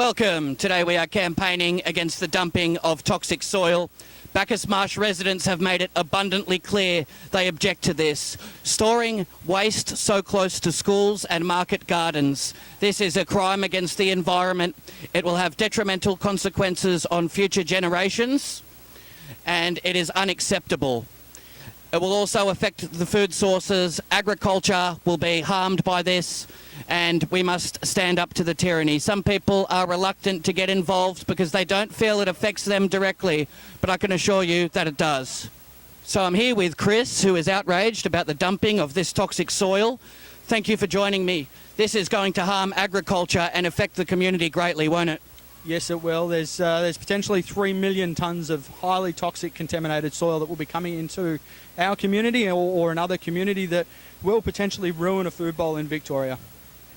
Welcome. Today we are campaigning against the dumping of toxic soil. Bacchus Marsh residents have made it abundantly clear they object to this. Storing waste so close to schools and market gardens. This is a crime against the environment. It will have detrimental consequences on future generations, and it is unacceptable. It will also affect the food sources. Agriculture will be harmed by this, and we must stand up to the tyranny. Some people are reluctant to get involved because they don't feel it affects them directly, but I can assure you that it does. So I'm here with Chris, who is outraged about the dumping of this toxic soil. Thank you for joining me. This is going to harm agriculture and affect the community greatly, won't it? Yes, it will. There's potentially 3 million tonnes of highly toxic contaminated soil that will be coming into our community or another community that will potentially ruin a food bowl in Victoria.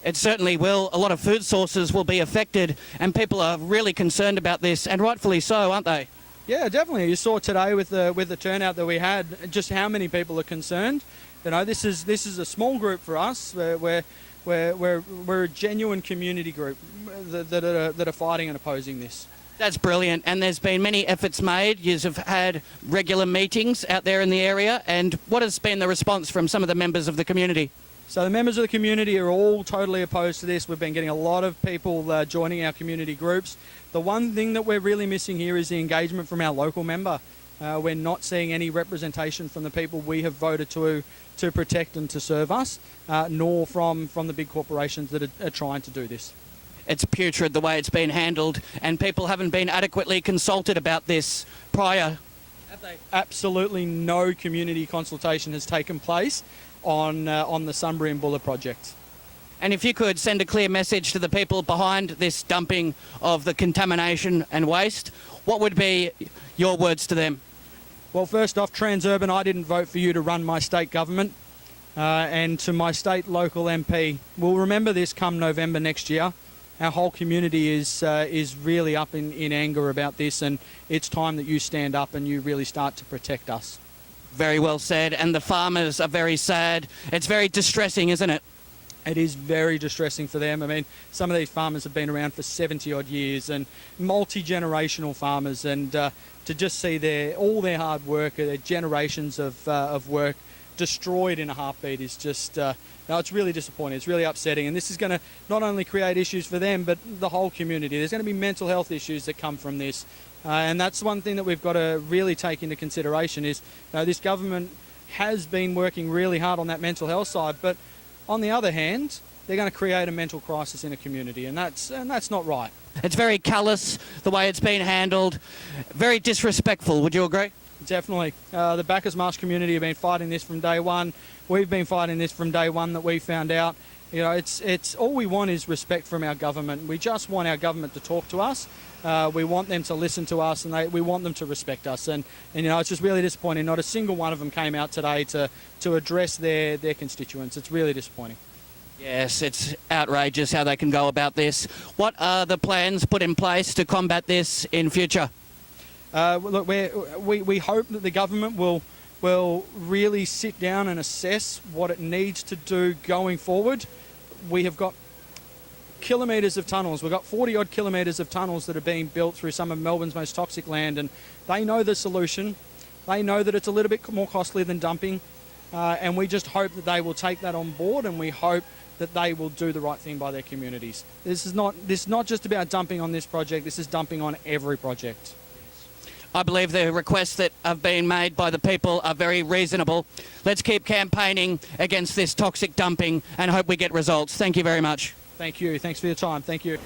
It certainly will. A lot of food sources will be affected, and people are really concerned about this, and rightfully so, aren't they? Yeah, definitely. You saw today with the turnout that we had, just how many people are concerned. You know, this is a small group for us. We're a genuine community group that are fighting and opposing this. That's brilliant, and there's been many efforts made. You've had regular meetings out there in the area, and what has been the response from some of the members of the community? So the members of the community are all totally opposed to this. We've been getting a lot of people joining our community groups. The one thing that we're really missing here is the engagement from our local member. We're not seeing any representation from the people we have voted to protect and to serve us, nor from the big corporations that are trying to do this. It's putrid the way it's been handled, and people haven't been adequately consulted about this prior, have they? Absolutely no community consultation has taken place on the Sunbury and Buller project. And if you could send a clear message to the people behind this dumping of the contamination and waste, what would be your words to them? Well, first off, Transurban, I didn't vote for you to run my state government. And to my state local MP, we'll remember this come November next year. Our whole community is really up in anger about this, and it's time that you stand up and you really start to protect us. Very well said, and the farmers are very sad. It's very distressing, isn't it? It is very distressing for them. I mean, some of these farmers have been around for 70 odd years, and multi-generational farmers, and to just see all their hard work, their generations of work destroyed in a heartbeat is just, it's really disappointing. It's really upsetting, and this is going to not only create issues for them, but the whole community. There's going to be mental health issues that come from this, and that's one thing that we've got to really take into consideration is this government has been working really hard on that mental health side, but on the other hand, they're going to create a mental crisis in a community, and that's not right. It's very callous, the way it's been handled, very disrespectful, would you agree? Definitely. The Bacchus Marsh community have been fighting this from day one. We've been fighting this from day one that we found out. You know, it's all we want is respect from our government. We just want our government to talk to us. We want them to listen to us, and we want them to respect us. And you know, it's just really disappointing. Not a single one of them came out today to address their constituents. It's really disappointing. Yes, it's outrageous how they can go about this. What are the plans put in place to combat this in future? Look, we hope that the government will really sit down and assess what it needs to do going forward. We have got kilometres of tunnels. We've got 40 odd kilometres of tunnels that are being built through some of Melbourne's most toxic land, and they know the solution. They know that it's a little bit more costly than dumping, and we just hope that they will take that on board, and we hope that they will do the right thing by their communities. This is not just about dumping on this project. This is dumping on every project. I believe the requests that have been made by the people are very reasonable. Let's keep campaigning against this toxic dumping and hope we get results. Thank you very much. Thank you. Thanks for your time. Thank you.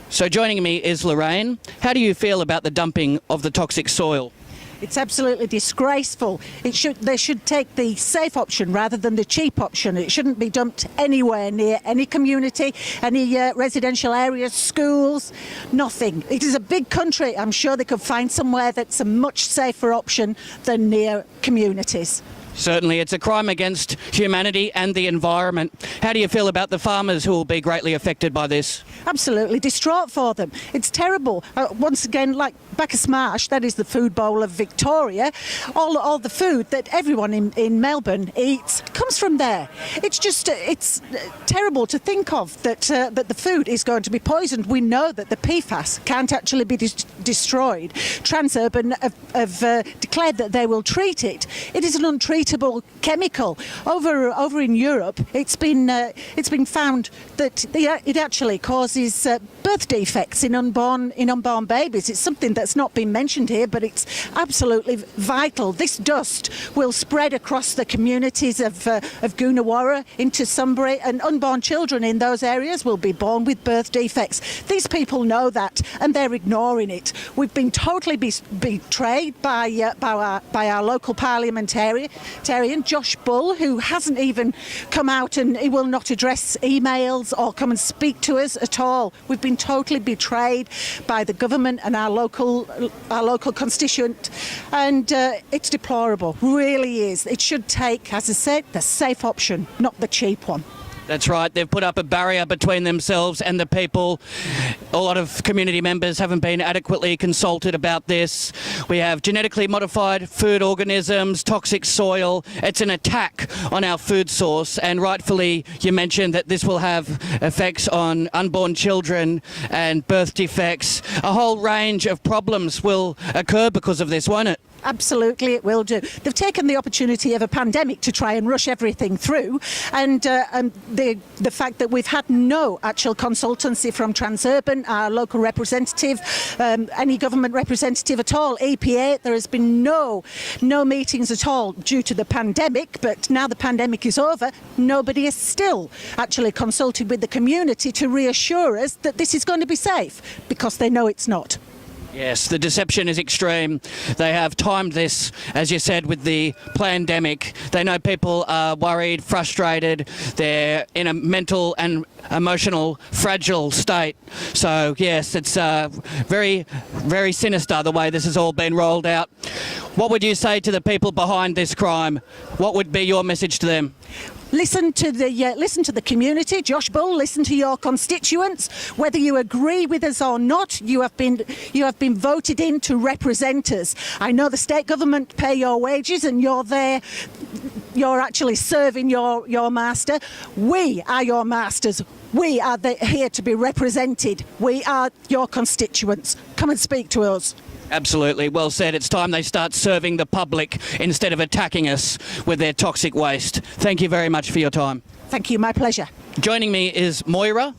So joining me is Lorraine. How do you feel about the dumping of the toxic soil? It's absolutely disgraceful. They should take the safe option rather than the cheap option. It shouldn't be dumped anywhere near any community, any residential areas, schools, nothing. It is a big country. I'm sure they could find somewhere that's a much safer option than near communities. Certainly, it's a crime against humanity and the environment. How do you feel about the farmers who will be greatly affected by this? Absolutely distraught for them. It's terrible. Once again, like Bacchus Marsh, that is the food bowl of Victoria, all the food that everyone in Melbourne eats comes from there. It's just, it's terrible to think of that the food is going to be poisoned. We know that the PFAS can't actually be destroyed. Transurban have declared that they will treat it. It is an untreatable chemical. Over in Europe, it's been found that it actually causes birth defects in unborn babies. It's something that's not been mentioned here, but it's absolutely vital. This dust will spread across the communities of Goonawarra into Sunbury, and unborn children in those areas will be born with birth defects. These people know that, and they're ignoring it. We've been totally betrayed by our local parliamentarian, Josh Bull, who hasn't even come out, and he will not address emails or come and speak to us at all. We've been totally betrayed by the government and our local constituent, and it's deplorable, really is. It should take, as I said, the safe option, not the cheap one. That's right. They've put up a barrier between themselves and the people. A lot of community members haven't been adequately consulted about this. We have genetically modified food organisms, toxic soil. It's an attack on our food source, and rightfully you mentioned that this will have effects on unborn children and birth defects. A whole range of problems will occur because of this, won't it? Absolutely, it will do. They've taken the opportunity of a pandemic to try and rush everything through, and the fact that we've had no actual consultancy from Transurban, our local representative, any government representative at all, EPA. There has been no meetings at all due to the pandemic, but now the pandemic is over, nobody is still actually consulted with the community to reassure us that this is going to be safe, because they know it's not. Yes, the deception is extreme. They have timed this, as you said, with the pandemic. They know people are worried, frustrated. They're in a mental and emotional fragile state. So, yes, it's very, very sinister the way this has all been rolled out. What would you say to the people behind this crime? What would be your message to them? Listen to the community, Josh Bull. Listen to your constituents. Whether you agree with us or not, you have been voted in to represent us. I know the state government pay your wages, and you're there. You're actually serving your master. We are your masters. We are here to be represented. We are your constituents. Come and speak to us. Absolutely. Well said. It's time they start serving the public instead of attacking us with their toxic waste. Thank you very much for your time. Thank you. My pleasure. Joining me is Moira.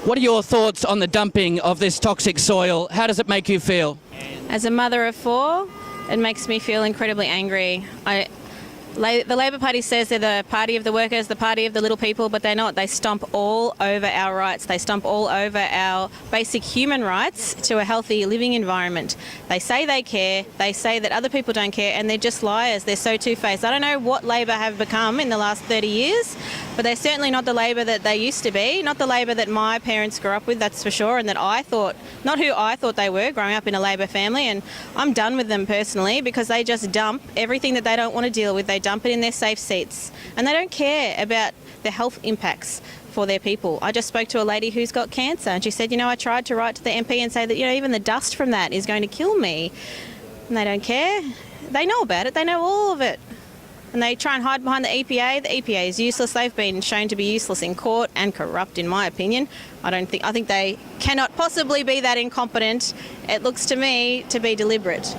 What are your thoughts on the dumping of this toxic soil? How does it make you feel? As a mother of 4, it makes me feel incredibly angry. The Labor Party says they're the party of the workers, the party of the little people, but they're not. They stomp all over our rights. They stomp all over our basic human rights to a healthy living environment. They say they care. They say that other people don't care, and they're just liars. They're so two-faced. I don't know what Labor have become in the last 30 years, but they're certainly not the Labor that they used to be, not the Labor that my parents grew up with, that's for sure, and that I thought, not who I thought they were growing up in a Labor family. And I'm done with them personally, because they just dump everything that they don't want to deal with. They dump it in their safe seats, and they don't care about the health impacts for their people. I just spoke to a lady who's got cancer, and she said, I tried to write to the MP and say that, even the dust from that is going to kill me. And they don't care. They know about it. They know all of it. And they try and hide behind the EPA. The EPA is useless. They've been shown to be useless in court and corrupt, in my opinion. I think they cannot possibly be that incompetent. It looks to me to be deliberate.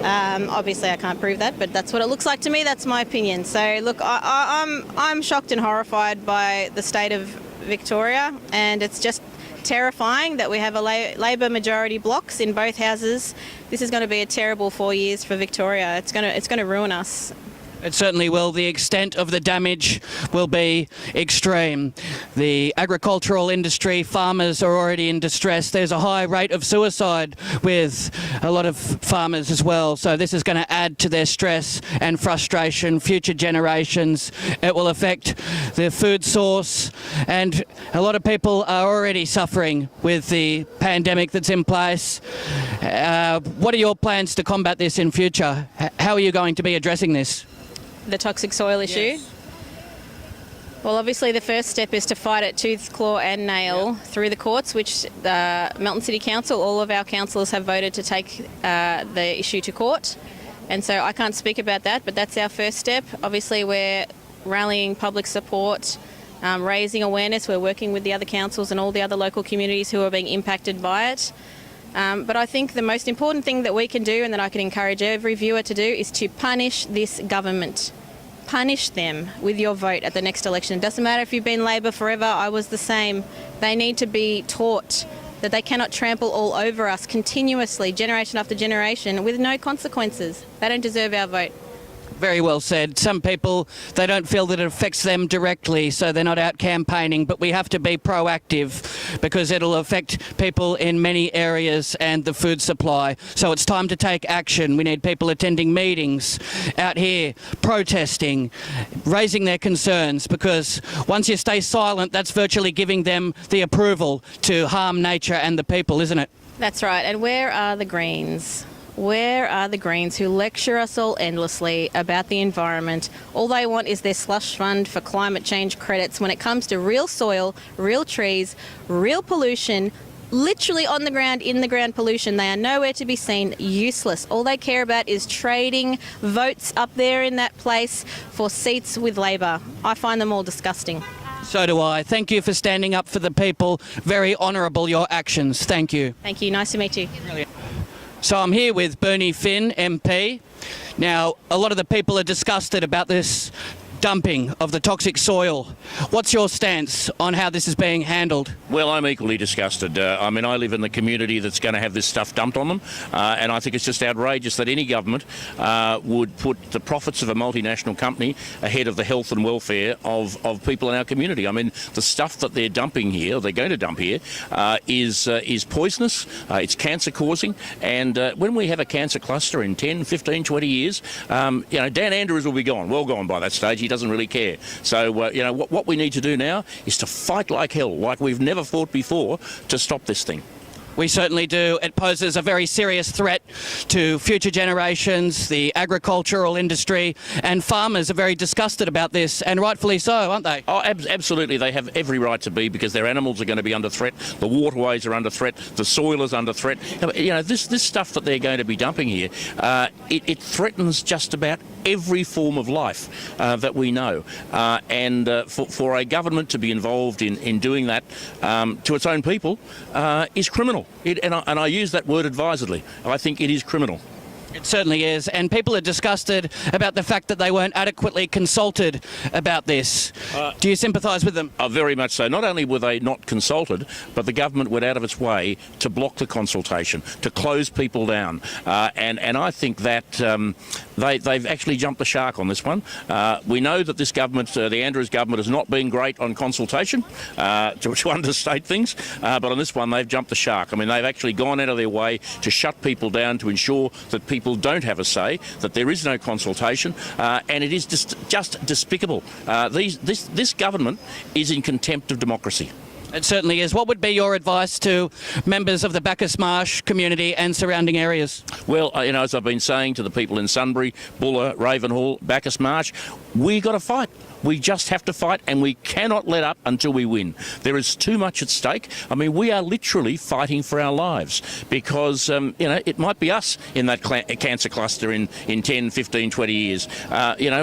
Obviously, I can't prove that, but that's what it looks like to me. That's my opinion. So, look, I'm shocked and horrified by the state of Victoria, and it's just terrifying that we have a Labor majority blocks in both houses. This is going to be a terrible 4 years for Victoria. It's going to ruin us. It certainly will. The extent of the damage will be extreme. The agricultural industry, farmers are already in distress. There's a high rate of suicide with a lot of farmers as well. So this is going to add to their stress and frustration. Future generations. It will affect the food source, and a lot of people are already suffering with the pandemic that's in place. What are your plans to combat this in future? How are you going to be addressing this? the toxic soil issue? Yes. Well, obviously the first step is to fight it tooth, claw and nail through the courts, which the Melton City Council, all of our councillors have voted to take the issue to court. And so I can't speak about that, but that's our first step. Obviously we're rallying public support, raising awareness. We're working with the other councils and all the other local communities who are being impacted by it. But I think the most important thing that we can do and that I can encourage every viewer to do is to punish this government. Punish them with your vote at the next election. It doesn't matter if you've been Labor forever, I was the same. They need to be taught that they cannot trample all over us continuously, generation after generation, with no consequences. They don't deserve our vote. Very well said. Some people, they don't feel that it affects them directly, so they're not out campaigning, but we have to be proactive because it'll affect people in many areas and the food supply. So it's time to take action. We need people attending meetings, out here, protesting, raising their concerns, because once you stay silent, that's virtually giving them the approval to harm nature and the people, isn't it? That's right. And where are the Greens? Where are the Greens who lecture us all endlessly about the environment? All they want is their slush fund for climate change credits when it comes to real soil, real trees, real pollution, literally on the ground, in the ground pollution. They are nowhere to be seen, useless. All they care about is trading votes up there in that place for seats with Labor. I find them all disgusting. So do I. Thank you for standing up for the people. Very honourable, your actions. Thank you. Thank you. Nice to meet you. So I'm here with Bernie Finn, MP. Now, a lot of the people are disgusted about this dumping of the toxic soil. What's your stance on how this is being handled? Well, I'm equally disgusted. I mean, I live in the community that's going to have this stuff dumped on them, and I think it's just outrageous that any government would put the profits of a multinational company ahead of the health and welfare of people in our community. I mean, the stuff that they're dumping here, or they're going to dump here, is poisonous, it's cancer-causing, and when we have a cancer cluster in 10, 15, 20 years, Dan Andrews will be gone, well gone by that stage. He doesn't really care. So, what we need to do now is to fight like hell, like we've never fought before, to stop this thing. We certainly do. It poses a very serious threat to future generations, the agricultural industry, and farmers are very disgusted about this, and rightfully so, aren't they? Oh, absolutely. They have every right to be, because their animals are going to be under threat, the waterways are under threat, the soil is under threat. This stuff that they're going to be dumping here, it threatens just about every form of life that we know. And for a government to be involved in doing that to its own people is criminal. And I use that word advisedly. I think it is criminal. It certainly is, and people are disgusted about the fact that they weren't adequately consulted about this. Do you sympathise with them? Very much so. Not only were they not consulted, but the government went out of its way to block the consultation, to close people down. And I think that they've actually jumped the shark on this one. We know that this government, the Andrews government, has not been great on consultation, to understate things, but on this one they've jumped the shark. I mean, they've actually gone out of their way to shut people down, to ensure that people don't have a say, that there is no consultation, and it is just despicable. This government is in contempt of democracy. It certainly is. What would be your advice to members of the Bacchus Marsh community and surrounding areas? Well, as I've been saying to the people in Sunbury, Buller, Ravenhall, Bacchus Marsh, we got to fight. We just have to fight, and we cannot let up until we win. There is too much at stake. I mean, we are literally fighting for our lives, because, it might be us in that cancer cluster in 10, 15, 20 years.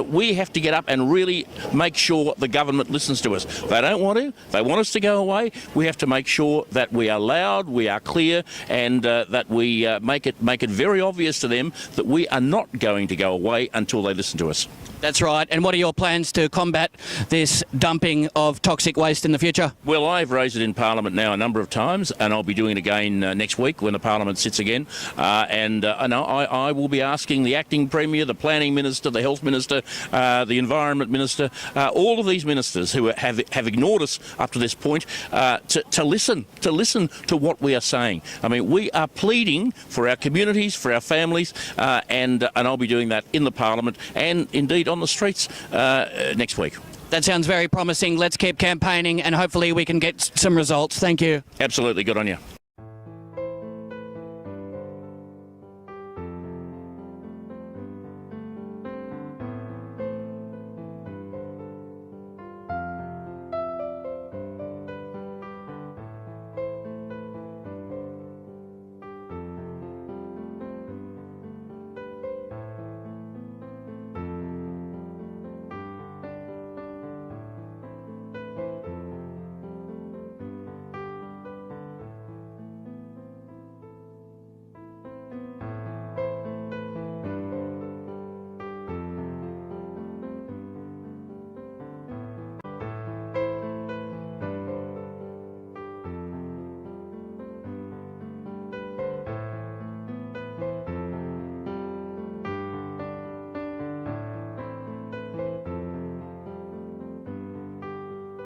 We have to get up and really make sure the government listens to us. They don't want to. They want us to go away. We have to make sure that we are loud, we are clear, and that we make it very obvious to them that we are not going to go away until they listen to us. That's right. And what are your plans to combat this dumping of toxic waste in the future? Well, I've raised it in Parliament now a number of times, and I'll be doing it again next week when the Parliament sits again. I will be asking the Acting Premier, the Planning Minister, the Health Minister, the Environment Minister, all of these ministers who have ignored us up to this point, to listen to what we are saying. I mean, we are pleading for our communities, for our families, and I'll be doing that in the Parliament and indeed on the streets next week. That sounds very promising. Let's keep campaigning and hopefully we can get some results. Thank you. Absolutely. Good on you.